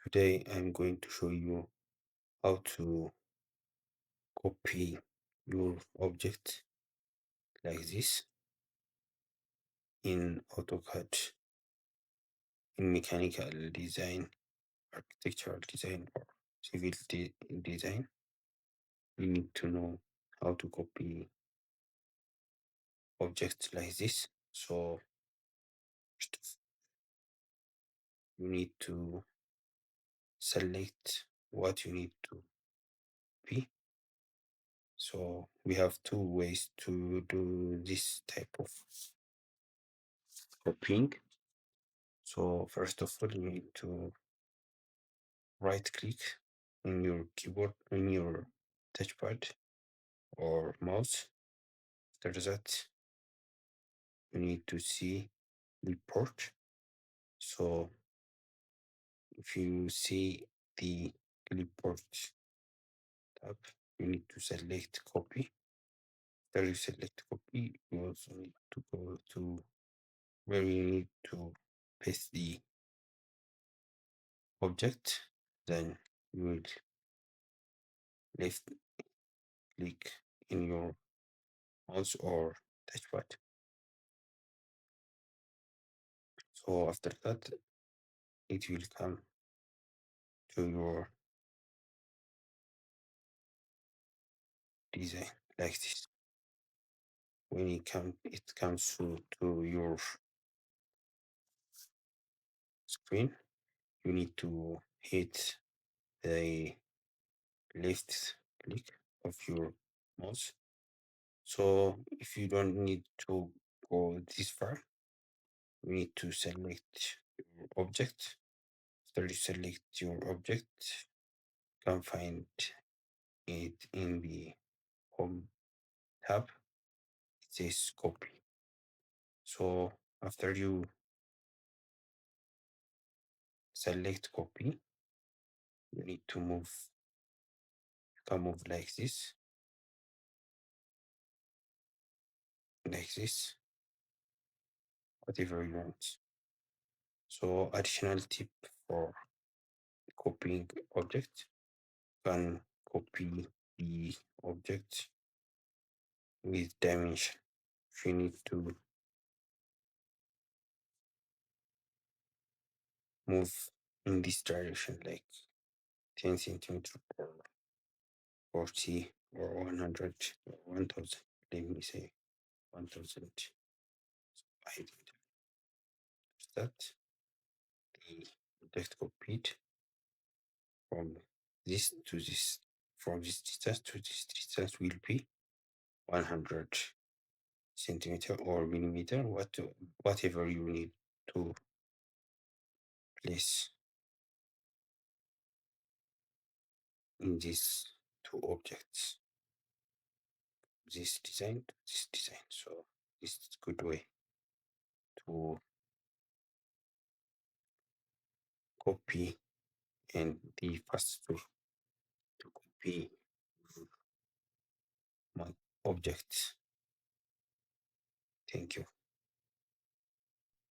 Today I'm going to show you how to copy your object like this in AutoCAD, in mechanical design, architectural design, or civil design. You need to know how to copy objects like this. So first of all, you need to select what you need to copy. So we have two ways to do this type of copying. So first of all, you need to right click on your keyboard, on your touchpad or mouse. After that, you need to see report. So if you see the report tab, you need to select copy. After you select copy, you also need to go to where you need to paste the object. Then you will left click in your mouse or touchpad. So after that, it will come to your design like this. When it comes to your screen, you need to hit the left click of your mouse. So if you don't need to go this far, you need to select your object. After you select your object, you can find it in the home tab. It says copy. So after you select copy, you need to move. You can move like this, whatever you want. So additional tip for copying object, you can copy the object with dimension. If you need to move in this direction, like 10 centimeter or 40 or 100 or 1000, let me say 1000. I did that. The object copied from this to this, from this distance to this distance will be 100 centimeter or millimeter, whatever you need to place in these two objects, this design to this design. So this is a good way to copy, and the fastest way to copy my objects. Thank you.